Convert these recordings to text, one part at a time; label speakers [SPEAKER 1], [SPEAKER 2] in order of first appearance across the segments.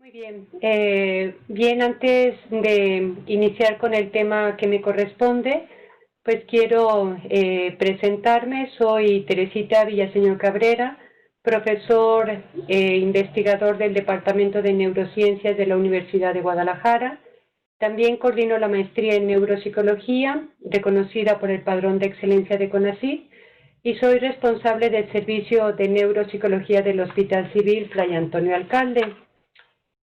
[SPEAKER 1] Muy bien. Bien, antes de iniciar con el tema que me corresponde, pues quiero presentarme. Soy Teresita Villaseñor Cabrera, profesor investigador del Departamento de Neurociencias de la Universidad de Guadalajara. También coordino la maestría en Neuropsicología, reconocida por el Padrón de Excelencia de CONACYT, y soy responsable del Servicio de Neuropsicología del Hospital Civil Fray Antonio Alcalde.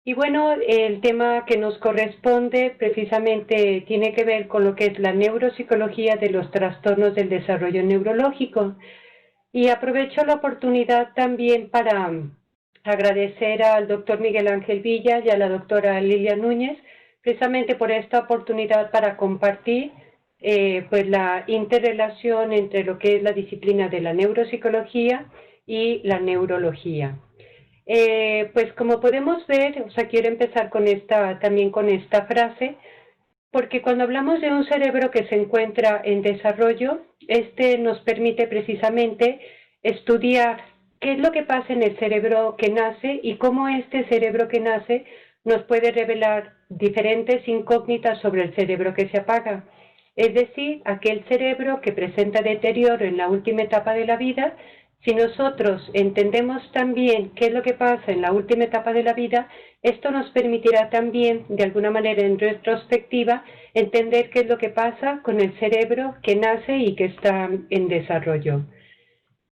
[SPEAKER 1] Y bueno, el tema que nos corresponde precisamente tiene que ver con lo que es la neuropsicología de los trastornos del desarrollo neurológico. Y aprovecho la oportunidad también para agradecer al doctor Miguel Ángel Villa y a la doctora Lilia Núñez, precisamente por esta oportunidad para compartir pues la interrelación entre lo que es la disciplina de la neuropsicología y la neurología. Pues como podemos ver, o sea, quiero empezar con también con esta frase, porque cuando hablamos de un cerebro que se encuentra en desarrollo, este nos permite precisamente estudiar qué es lo que pasa en el cerebro que nace y cómo este cerebro que nace nos puede revelar diferentes incógnitas sobre el cerebro que se apaga. Es decir, aquel cerebro que presenta deterioro en la última etapa de la vida. Si nosotros entendemos también qué es lo que pasa en la última etapa de la vida, esto nos permitirá también, de alguna manera en retrospectiva, entender qué es lo que pasa con el cerebro que nace y que está en desarrollo.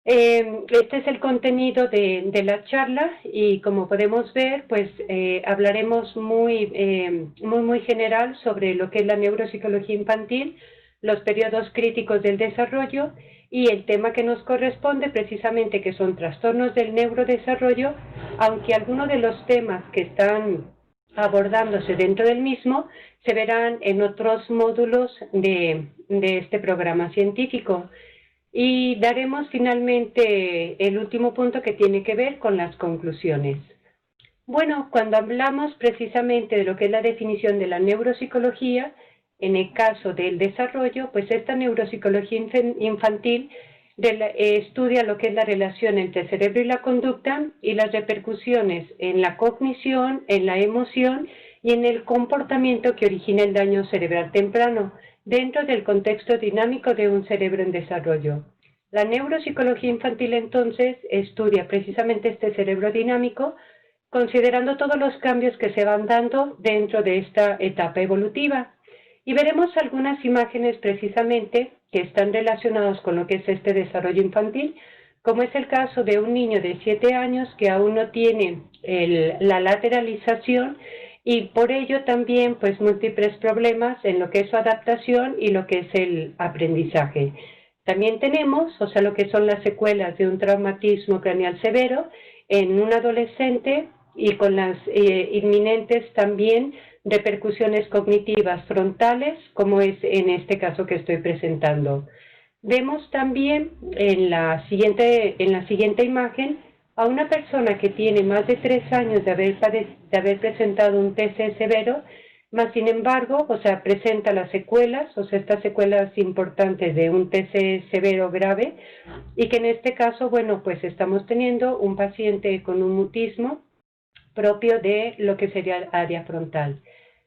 [SPEAKER 1] Este es el contenido de la charla y como podemos ver, pues hablaremos muy general sobre lo que es la neuropsicología infantil, los periodos críticos del desarrollo y el tema que nos corresponde precisamente que son trastornos del neurodesarrollo, aunque algunos de los temas que están abordándose dentro del mismo se verán en otros módulos de este programa científico. Y daremos finalmente el último punto que tiene que ver con las conclusiones. Bueno, cuando hablamos precisamente de lo que es la definición de la neuropsicología, en el caso del desarrollo, pues esta neuropsicología infantil estudia lo que es la relación entre el cerebro y la conducta y las repercusiones en la cognición, en la emoción y en el comportamiento que origina el daño cerebral temprano, dentro del contexto dinámico de un cerebro en desarrollo. La neuropsicología infantil entonces estudia precisamente este cerebro dinámico, considerando todos los cambios que se van dando dentro de esta etapa evolutiva. Y veremos algunas imágenes precisamente que están relacionadas con lo que es este desarrollo infantil, como es el caso de un niño de 7 años que aún no tiene la lateralización y por ello también pues múltiples problemas en lo que es su adaptación y lo que es el aprendizaje. También tenemos, o sea, lo que son las secuelas de un traumatismo craneal severo en un adolescente y con las inminentes también repercusiones cognitivas frontales, como es en este caso que estoy presentando. Vemos también en la siguiente imagen a una persona que tiene más de 3 años de haber presentado un TC severo, más sin embargo, o sea, presenta las secuelas, o sea, estas secuelas importantes de un TC severo grave, y que en este caso, bueno, pues estamos teniendo un paciente con un mutismo propio de lo que sería el área frontal.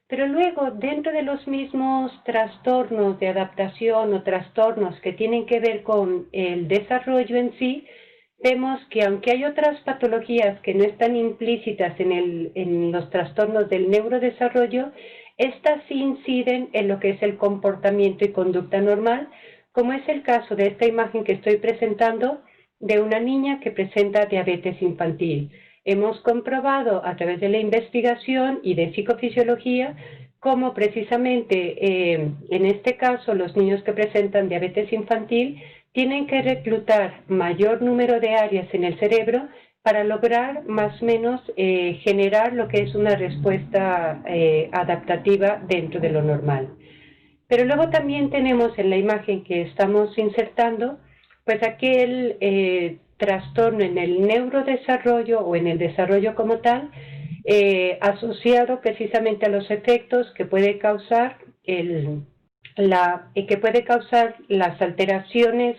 [SPEAKER 1] Pero luego, dentro de los mismos trastornos de adaptación o trastornos que tienen que ver con el desarrollo en sí, vemos que aunque hay otras patologías que no están implícitas en los trastornos del neurodesarrollo, estas sí inciden en lo que es el comportamiento y conducta normal, como es el caso de esta imagen que estoy presentando de una niña que presenta diabetes infantil. Hemos comprobado a través de la investigación y de psicofisiología cómo precisamente en este caso los niños que presentan diabetes infantil tienen que reclutar mayor número de áreas en el cerebro para lograr más o menos generar lo que es una respuesta adaptativa dentro de lo normal. Pero luego también tenemos en la imagen que estamos insertando, pues aquel trastorno en el neurodesarrollo o en el desarrollo como tal, asociado precisamente a los efectos que puede causar las alteraciones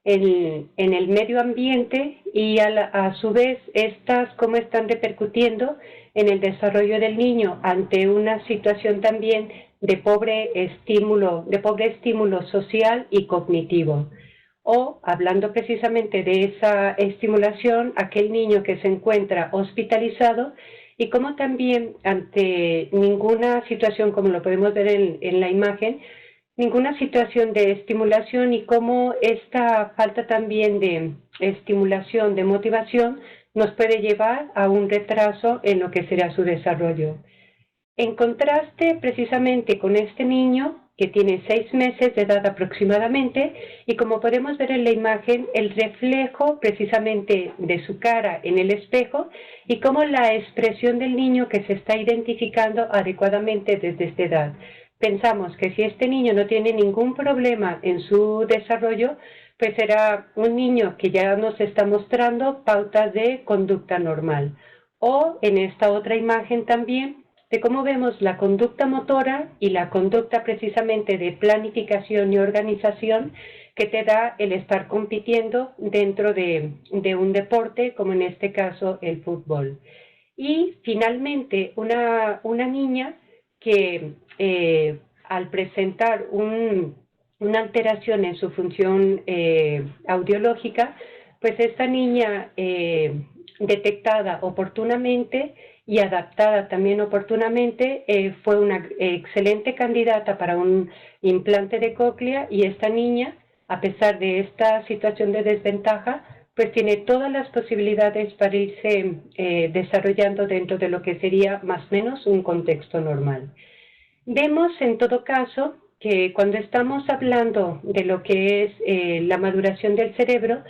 [SPEAKER 1] en el medio ambiente y a su vez estas cómo están repercutiendo en el desarrollo del niño ante una situación también de pobre estímulo social y cognitivo. O, hablando precisamente de esa estimulación, aquel niño que se encuentra hospitalizado y cómo también ante ninguna situación, como lo podemos ver en la imagen, ninguna situación de estimulación y cómo esta falta también de estimulación, de motivación, nos puede llevar a un retraso en lo que será su desarrollo. En contraste precisamente con este niño que tiene 6 meses de edad aproximadamente y como podemos ver en la imagen el reflejo precisamente de su cara en el espejo y cómo la expresión del niño que se está identificando adecuadamente desde esta edad. Pensamos que si este niño no tiene ningún problema en su desarrollo, pues será un niño que ya nos está mostrando pautas de conducta normal. O en esta otra imagen también, de cómo vemos la conducta motora y la conducta precisamente de planificación y organización que te da el estar compitiendo dentro de un deporte, como en este caso el fútbol. Y finalmente, una niña que al presentar una alteración en su función audiológica, pues esta niña detectada oportunamente y adaptada también oportunamente, fue una excelente candidata para un implante de cóclea y esta niña, a pesar de esta situación de desventaja, pues tiene todas las posibilidades para irse desarrollando dentro de lo que sería más o menos un contexto normal. Vemos en todo caso que cuando estamos hablando de lo que es la maduración del cerebro,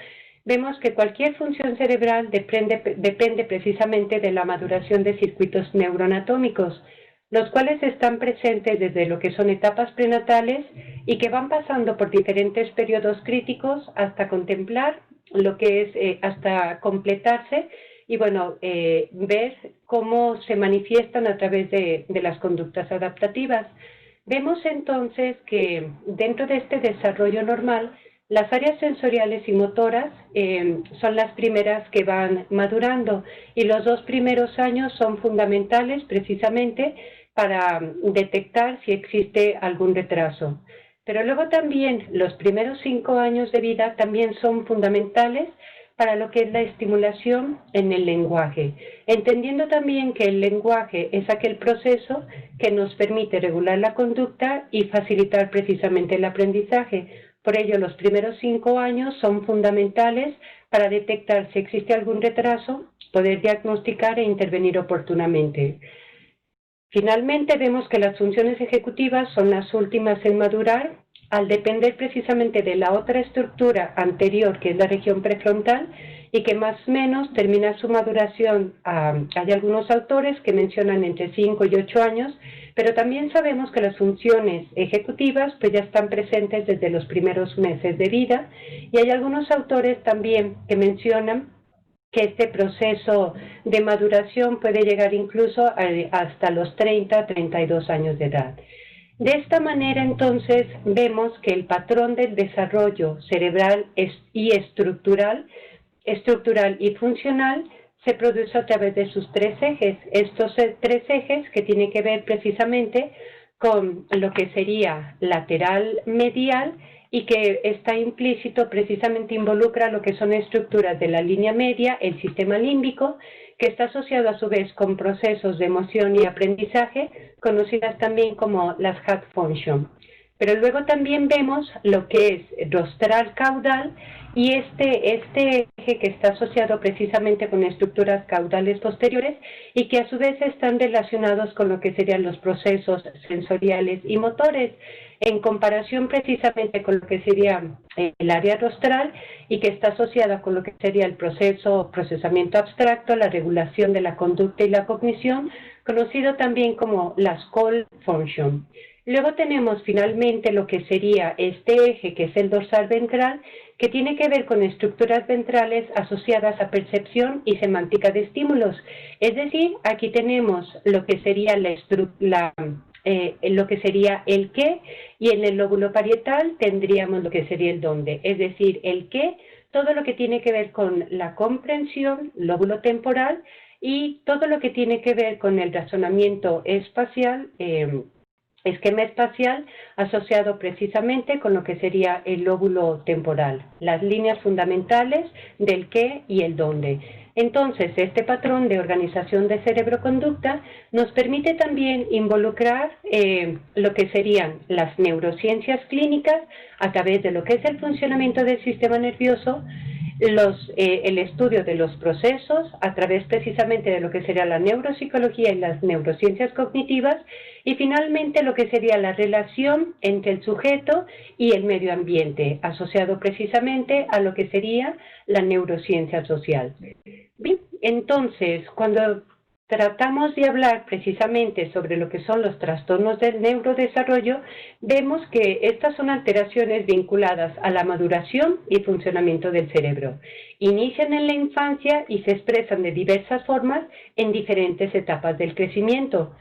[SPEAKER 1] vemos que cualquier función cerebral depende precisamente de la maduración de circuitos neuroanatómicos, los cuales están presentes desde lo que son etapas prenatales y que van pasando por diferentes periodos críticos hasta contemplar lo que es, hasta completarse y bueno, ver cómo se manifiestan a través de las conductas adaptativas. Vemos entonces que dentro de este desarrollo normal, las áreas sensoriales y motoras son las primeras que van madurando y los 2 primeros años son fundamentales precisamente para detectar si existe algún retraso. Pero luego también los primeros 5 años de vida también son fundamentales para lo que es la estimulación en el lenguaje, entendiendo también que el lenguaje es aquel proceso que nos permite regular la conducta y facilitar precisamente el aprendizaje. Por ello, los primeros 5 años son fundamentales para detectar si existe algún retraso, poder diagnosticar e intervenir oportunamente. Finalmente, vemos que las funciones ejecutivas son las últimas en madurar, al depender precisamente de la otra estructura anterior, que es la región prefrontal, y que más o menos termina su maduración, hay algunos autores que mencionan entre 5 y 8 años, pero también sabemos que las funciones ejecutivas pues ya están presentes desde los primeros meses de vida, y hay algunos autores también que mencionan que este proceso de maduración puede llegar incluso hasta los 30, 32 años de edad. De esta manera, entonces, vemos que el patrón del desarrollo cerebral y estructural y funcional se produce a través de sus 3 ejes. Estos 3 ejes que tienen que ver precisamente con lo que sería lateral medial y que está implícito, precisamente involucra lo que son estructuras de la línea media, el sistema límbico, que está asociado a su vez con procesos de emoción y aprendizaje, conocidas también como las hat function. Pero luego también vemos lo que es rostral caudal y este eje que está asociado precisamente con estructuras caudales posteriores y que a su vez están relacionados con lo que serían los procesos sensoriales y motores, en comparación precisamente con lo que sería el área rostral y que está asociada con lo que sería el procesamiento abstracto, la regulación de la conducta y la cognición, conocido también como las call function. Luego tenemos finalmente lo que sería este eje, que es el dorsal ventral, que tiene que ver con estructuras ventrales asociadas a percepción y semántica de estímulos. Es decir, aquí tenemos lo que sería la lo que sería el qué, y en el lóbulo parietal tendríamos lo que sería el dónde, es decir, el qué, todo lo que tiene que ver con la comprensión, lóbulo temporal, y todo lo que tiene que ver con el razonamiento espacial, esquema espacial, asociado precisamente con lo que sería el lóbulo temporal, las líneas fundamentales del qué y el dónde. Entonces, este patrón de organización de cerebro-conducta nos permite también involucrar lo que serían las neurociencias clínicas a través de lo que es el funcionamiento del sistema nervioso, el estudio de los procesos a través precisamente de lo que sería la neuropsicología y las neurociencias cognitivas, y finalmente lo que sería la relación entre el sujeto y el medio ambiente, asociado precisamente a lo que sería la neurociencia social. Bien, entonces, cuando tratamos de hablar precisamente sobre lo que son los trastornos del neurodesarrollo, vemos que estas son alteraciones vinculadas a la maduración y funcionamiento del cerebro. Inician en la infancia y se expresan de diversas formas en diferentes etapas del crecimiento.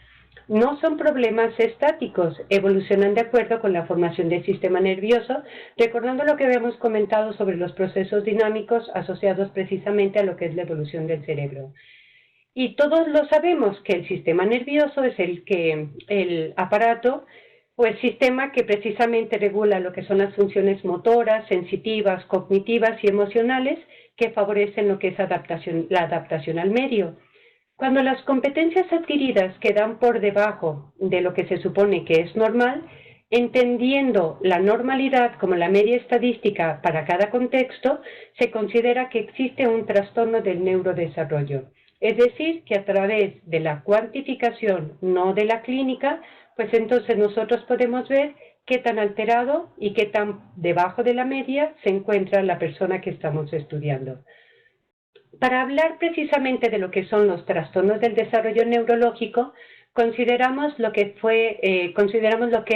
[SPEAKER 1] No son problemas estáticos, evolucionan de acuerdo con la formación del sistema nervioso, recordando lo que habíamos comentado sobre los procesos dinámicos asociados precisamente a lo que es la evolución del cerebro. Y todos lo sabemos que el sistema nervioso es el aparato o el sistema que precisamente regula lo que son las funciones motoras, sensitivas, cognitivas y emocionales que favorecen lo que es la adaptación al medio. Cuando las competencias adquiridas quedan por debajo de lo que se supone que es normal, entendiendo la normalidad como la media estadística para cada contexto, se considera que existe un trastorno del neurodesarrollo. Es decir, que a través de la cuantificación, no de la clínica, pues entonces nosotros podemos ver qué tan alterado y qué tan debajo de la media se encuentra la persona que estamos estudiando. Para hablar precisamente de lo que son los trastornos del desarrollo neurológico, consideramos lo que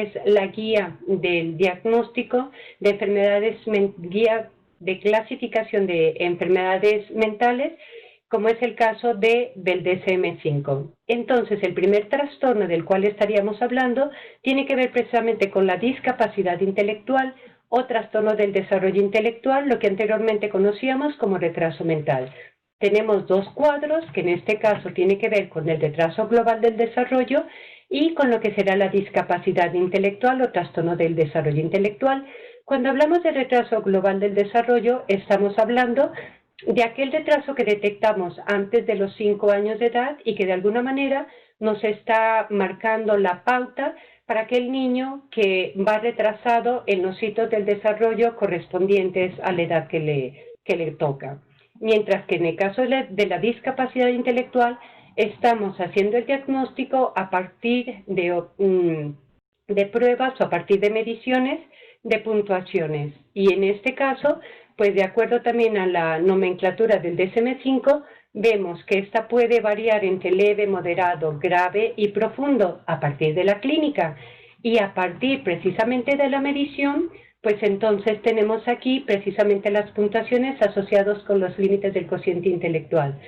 [SPEAKER 1] es la guía del diagnóstico de enfermedades, guía de clasificación de enfermedades mentales, como es el caso del DSM-5. Entonces, el primer trastorno del cual estaríamos hablando tiene que ver precisamente con la discapacidad intelectual o trastorno del desarrollo intelectual, lo que anteriormente conocíamos como retraso mental. Tenemos dos cuadros, que en este caso tiene que ver con el retraso global del desarrollo y con lo que será la discapacidad intelectual o trastorno del desarrollo intelectual. Cuando hablamos de retraso global del desarrollo, estamos hablando de aquel retraso que detectamos antes de los 5 años de edad y que de alguna manera nos está marcando la pauta para aquel niño que va retrasado en los hitos del desarrollo correspondientes a la edad que le toca. Mientras que en el caso de la discapacidad intelectual estamos haciendo el diagnóstico a partir de pruebas o a partir de mediciones de puntuaciones. Y en este caso, pues de acuerdo también a la nomenclatura del DSM-5, vemos que esta puede variar entre leve, moderado, grave y profundo a partir de la clínica. Y a partir precisamente de la medición, pues entonces tenemos aquí precisamente las puntuaciones asociadas con los límites del cociente intelectual.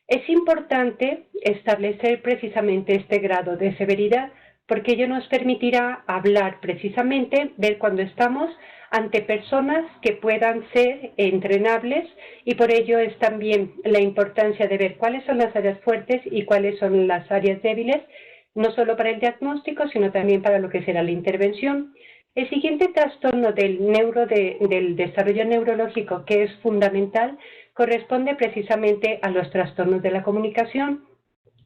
[SPEAKER 1] Es importante establecer precisamente este grado de severidad porque ello nos permitirá hablar precisamente de cuando estamos ante personas que puedan ser entrenables, y por ello es también la importancia de ver cuáles son las áreas fuertes y cuáles son las áreas débiles, no solo para el diagnóstico, sino también para lo que será la intervención. El siguiente trastorno del desarrollo neurológico, que es fundamental, corresponde precisamente a los trastornos de la comunicación.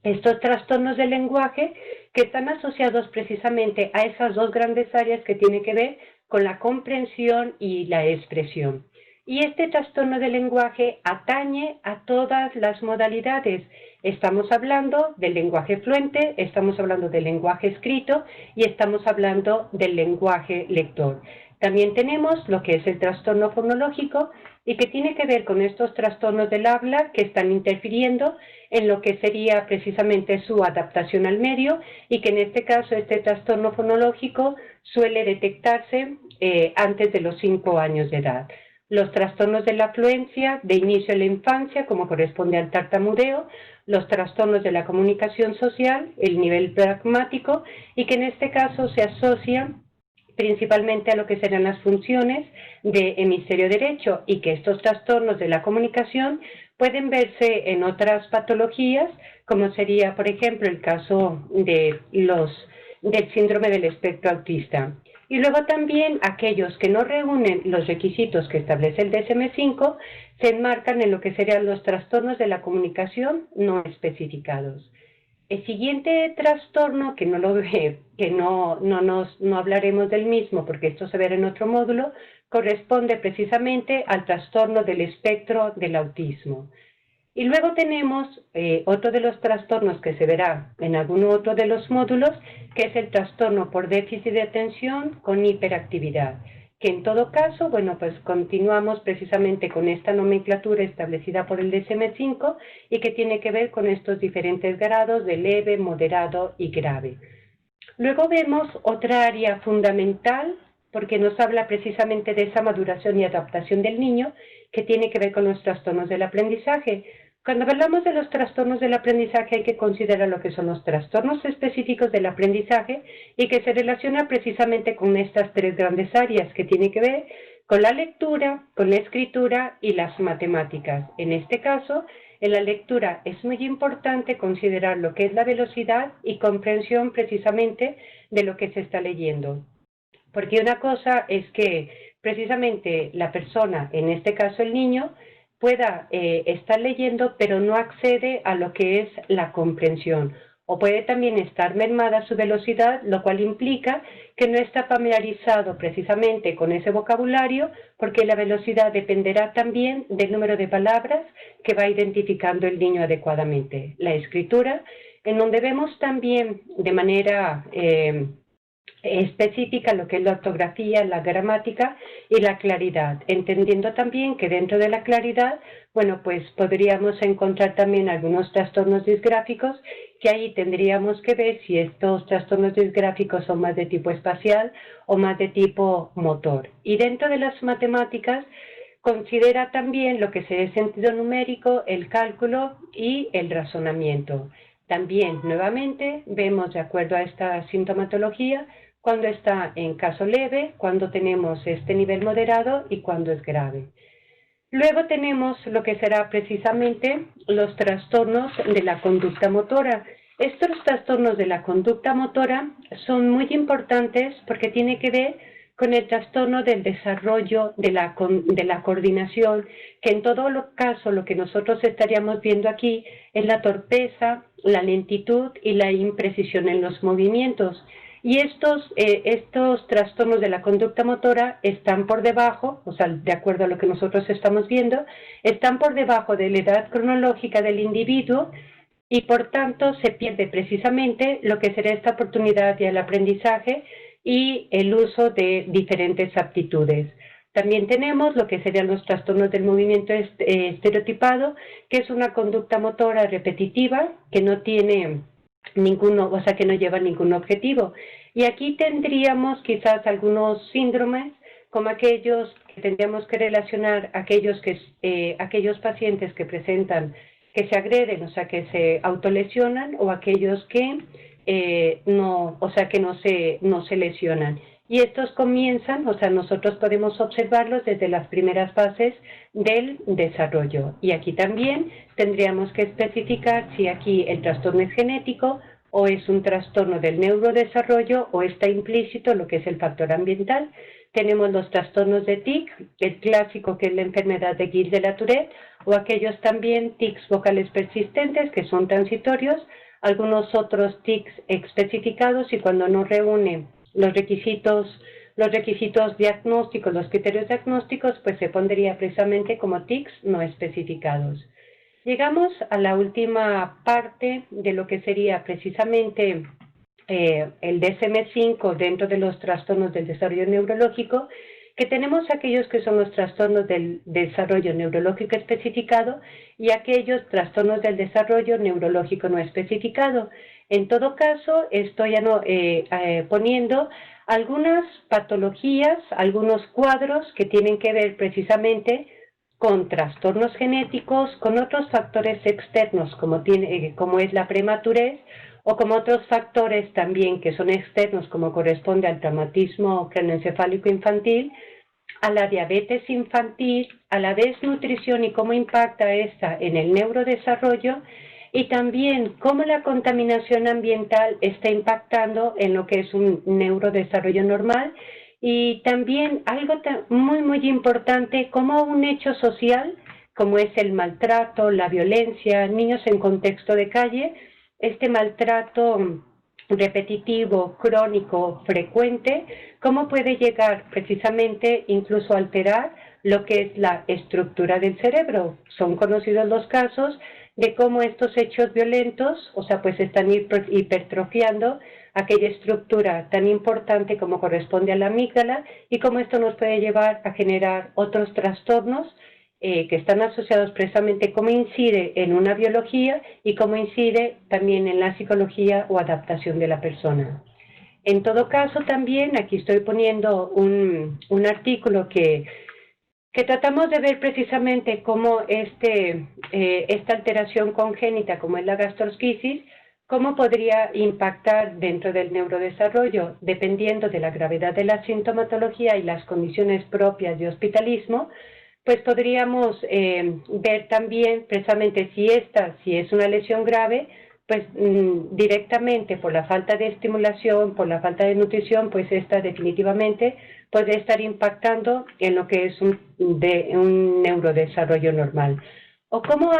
[SPEAKER 1] Estos trastornos del lenguaje que están asociados precisamente a esas dos grandes áreas que tienen que ver con la comprensión y la expresión. Y este trastorno del lenguaje atañe a todas las modalidades. Estamos hablando del lenguaje fluente, estamos hablando del lenguaje escrito y estamos hablando del lenguaje lector. También tenemos lo que es el trastorno fonológico y que tiene que ver con estos trastornos del habla que están interfiriendo en lo que sería precisamente su adaptación al medio, y que en este caso este trastorno fonológico suele detectarse antes de los 5 años de edad. los trastornos de la afluencia de inicio de la infancia, como corresponde al tartamudeo, los trastornos de la comunicación social, el nivel pragmático, y que en este caso se asocian principalmente a lo que serán las funciones de hemisferio derecho, y que estos trastornos de la comunicación pueden verse en otras patologías, como sería, por ejemplo, el caso de del síndrome del espectro autista. Y luego también aquellos que no reúnen los requisitos que establece el DSM-5 se enmarcan en lo que serían los trastornos de la comunicación no especificados. El siguiente trastorno, que no hablaremos del mismo porque esto se verá en otro módulo, corresponde precisamente al trastorno del espectro del autismo. Y luego tenemos otro de los trastornos que se verá en algún otro de los módulos, que es el trastorno por déficit de atención con hiperactividad, que en todo caso, bueno, pues continuamos precisamente con esta nomenclatura establecida por el DSM-5 y que tiene que ver con estos diferentes grados de leve, moderado y grave. Luego vemos otra área fundamental, porque nos habla precisamente de esa maduración y adaptación del niño, que tiene que ver con los trastornos del aprendizaje. Cuando hablamos de los trastornos del aprendizaje hay que considerar lo que son los trastornos específicos del aprendizaje y que se relaciona precisamente con estas tres grandes áreas que tienen que ver con la lectura, con la escritura y las matemáticas. En este caso, en la lectura es muy importante considerar lo que es la velocidad y comprensión precisamente de lo que se está leyendo. Porque una cosa es que precisamente la persona, en este caso el niño, pueda estar leyendo pero no accede a lo que es la comprensión, o puede también estar mermada su velocidad, lo cual implica que no está familiarizado precisamente con ese vocabulario, porque la velocidad dependerá también del número de palabras que va identificando el niño adecuadamente. La escritura, en donde vemos también de manera específica lo que es la ortografía, la gramática y la claridad, entendiendo también que dentro de la claridad, bueno, pues podríamos encontrar también algunos trastornos disgráficos, que ahí tendríamos que ver si estos trastornos disgráficos son más de tipo espacial o más de tipo motor. Y dentro de las matemáticas, considera también lo que sería el sentido numérico, el cálculo y el razonamiento. También, nuevamente, vemos de acuerdo a esta sintomatología cuando está en caso leve, cuando tenemos este nivel moderado y cuando es grave. Luego tenemos lo que será precisamente los trastornos de la conducta motora. Estos trastornos de la conducta motora son muy importantes porque tiene que ver con el trastorno del desarrollo de la coordinación, que en todo caso lo que nosotros estaríamos viendo aquí es la torpeza, la lentitud y la imprecisión en los movimientos. Y estos trastornos de la conducta motora están por debajo, o sea, de acuerdo a lo que nosotros estamos viendo, están por debajo de la edad cronológica del individuo y por tanto se pierde precisamente lo que será esta oportunidad del aprendizaje y el uso de diferentes aptitudes. También tenemos lo que serían los trastornos del movimiento estereotipado, que es una conducta motora repetitiva que no tiene o sea, que no lleva ningún objetivo. Y aquí tendríamos quizás algunos síndromes, como aquellos que tendríamos que relacionar aquellos pacientes que presentan, que se agreden, o sea, que se autolesionan, o aquellos que no se lesionan. Y estos comienzan, o sea, nosotros podemos observarlos desde las primeras fases del desarrollo. Y aquí también tendríamos que especificar si aquí el trastorno es genético o es un trastorno del neurodesarrollo o está implícito lo que es el factor ambiental. Tenemos los trastornos de TIC, el clásico que es la enfermedad de Guillain-Barré, o aquellos también tics vocales persistentes que son transitorios, algunos otros tics especificados y cuando no reúnen los requisitos diagnósticos, los criterios diagnósticos, pues se pondría precisamente como tics no especificados. Llegamos a la última parte de lo que sería precisamente el DSM-5 dentro de los trastornos del desarrollo neurológico, que tenemos aquellos que son los trastornos del desarrollo neurológico especificado y aquellos trastornos del desarrollo neurológico no especificado. En todo caso, estoy poniendo algunas patologías, algunos cuadros que tienen que ver precisamente con trastornos genéticos, con otros factores externos como es la prematurez, o como otros factores también que son externos, como corresponde al traumatismo craneoencefálico infantil, a la diabetes infantil, a la desnutrición y cómo impacta esta en el neurodesarrollo, y también cómo la contaminación ambiental está impactando en lo que es un neurodesarrollo normal, y también algo muy, muy importante, como un hecho social, como es el maltrato, la violencia, niños en contexto de calle, este maltrato repetitivo, crónico, frecuente, cómo puede llegar precisamente incluso a alterar lo que es la estructura del cerebro. Son conocidos los casos de cómo estos hechos violentos, o sea, pues están hipertrofiando aquella estructura tan importante como corresponde a la amígdala, y cómo esto nos puede llevar a generar otros trastornos que están asociados precisamente cómo incide en una biología y cómo incide también en la psicología o adaptación de la persona. En todo caso, también aquí estoy poniendo un artículo que tratamos de ver precisamente cómo esta alteración congénita, como es la gastrosquisis, cómo podría impactar dentro del neurodesarrollo, dependiendo de la gravedad de la sintomatología y las condiciones propias de hospitalismo. Pues podríamos ver también precisamente si es una lesión grave, pues directamente por la falta de estimulación, por la falta de nutrición, pues esta definitivamente puede estar impactando en lo que es un neurodesarrollo normal. O como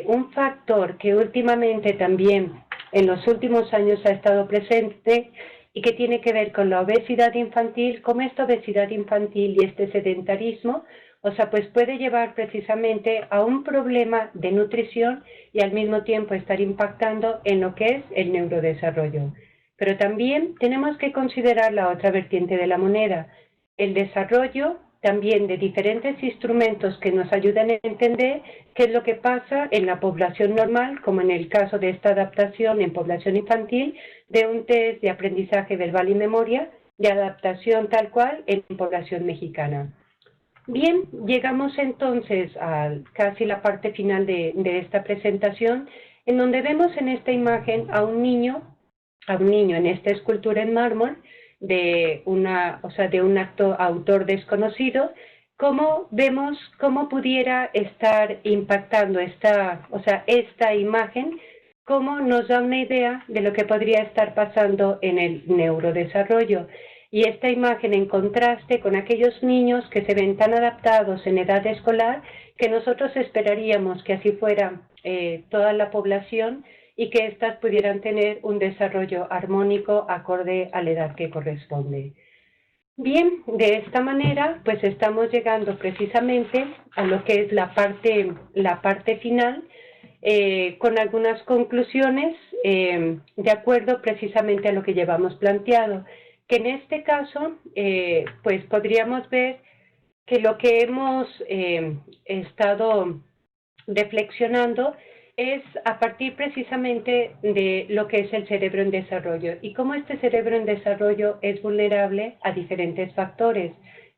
[SPEAKER 1] un factor que últimamente también en los últimos años ha estado presente y que tiene que ver con la obesidad infantil, como esta obesidad infantil y este sedentarismo, o sea, pues puede llevar precisamente a un problema de nutrición y al mismo tiempo estar impactando en lo que es el neurodesarrollo. Pero también tenemos que considerar la otra vertiente de la moneda, el desarrollo también de diferentes instrumentos que nos ayudan a entender qué es lo que pasa en la población normal, como en el caso de esta adaptación en población infantil, de un test de aprendizaje verbal y memoria, de adaptación tal cual en población mexicana. Bien, llegamos entonces a casi la parte final de esta presentación, en donde vemos en esta imagen a un niño en esta escultura en mármol de un autor desconocido. Cómo vemos cómo pudiera estar impactando esta imagen, cómo nos da una idea de lo que podría estar pasando en el neurodesarrollo. Y esta imagen en contraste con aquellos niños que se ven tan adaptados en edad escolar que nosotros esperaríamos que así fuera toda la población y que éstas pudieran tener un desarrollo armónico acorde a la edad que corresponde. Bien, de esta manera pues estamos llegando precisamente a lo que es la parte final, con algunas conclusiones de acuerdo precisamente a lo que llevamos planteado, que en este caso pues podríamos ver que lo que hemos estado reflexionando es a partir precisamente de lo que es el cerebro en desarrollo y cómo este cerebro en desarrollo es vulnerable a diferentes factores,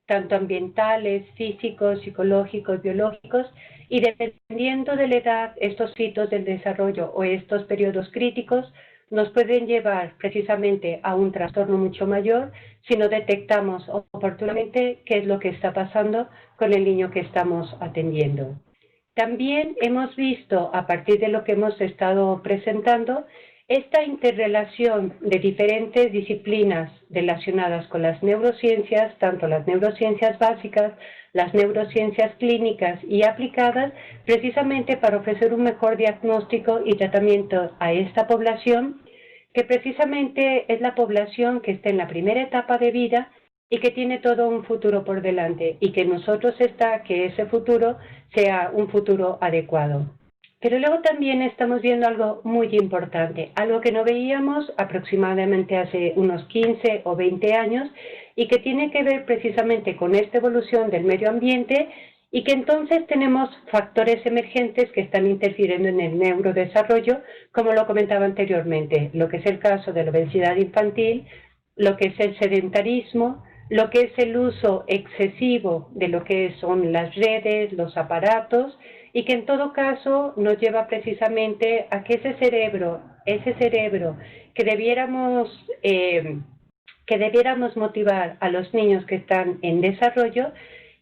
[SPEAKER 1] tanto ambientales, físicos, psicológicos, biológicos, y dependiendo de la edad, estos hitos del desarrollo o estos periodos críticos nos pueden llevar precisamente a un trastorno mucho mayor si no detectamos oportunamente qué es lo que está pasando con el niño que estamos atendiendo. También hemos visto, a partir de lo que hemos estado presentando, esta interrelación de diferentes disciplinas relacionadas con las neurociencias, tanto las neurociencias básicas, las neurociencias clínicas y aplicadas, precisamente para ofrecer un mejor diagnóstico y tratamiento a esta población, que precisamente es la población que está en la primera etapa de vida y que tiene todo un futuro por delante, y que nosotros está que ese futuro sea un futuro adecuado. Pero luego también estamos viendo algo muy importante, algo que no veíamos aproximadamente hace unos 15 o 20 años, y que tiene que ver precisamente con esta evolución del medio ambiente y que entonces tenemos factores emergentes que están interfiriendo en el neurodesarrollo, como lo comentaba anteriormente, lo que es el caso de la obesidad infantil, lo que es el sedentarismo, lo que es el uso excesivo de lo que son las redes, los aparatos, y que en todo caso nos lleva precisamente a que ese cerebro que debiéramos motivar a los niños que están en desarrollo,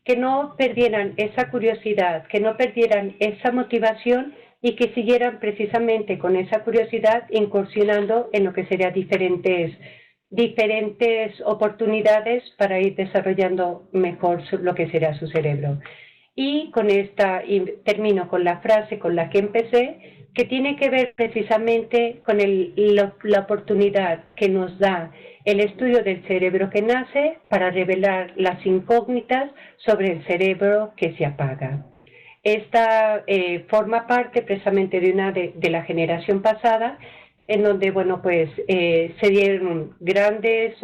[SPEAKER 1] que no perdieran esa curiosidad, que no perdieran esa motivación y que siguieran precisamente con esa curiosidad incursionando en lo que serían diferentes oportunidades para ir desarrollando mejor lo que será su cerebro. Y termino con la frase con la que empecé, que tiene que ver precisamente con la oportunidad que nos da el estudio del cerebro que nace para revelar las incógnitas sobre el cerebro que se apaga. Esta forma parte precisamente de la generación pasada, en donde, bueno, pues se dieron grandes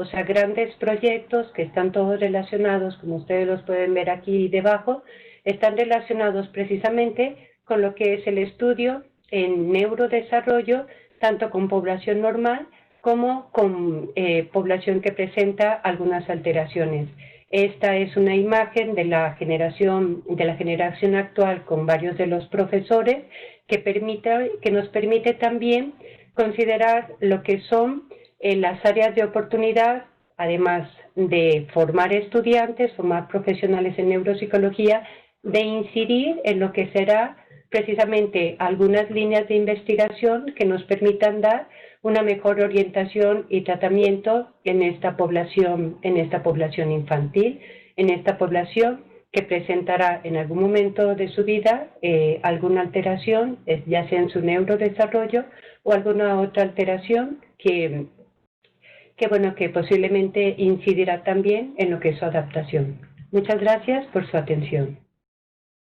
[SPEAKER 1] proyectos que están todos relacionados, como ustedes los pueden ver aquí debajo, están relacionados precisamente con lo que es el estudio en neurodesarrollo, tanto con población normal como con población que presenta algunas alteraciones. Esta es una imagen de la generación actual con varios de los profesores que nos permite también considerar lo que son las áreas de oportunidad, además de formar estudiantes, formar profesionales en neuropsicología, de incidir en lo que será precisamente algunas líneas de investigación que nos permitan dar una mejor orientación y tratamiento en esta población infantil, en esta población que presentará en algún momento de su vida alguna alteración, ya sea en su neurodesarrollo o alguna otra alteración que posiblemente incidirá también en lo que es su adaptación. Muchas gracias por su atención.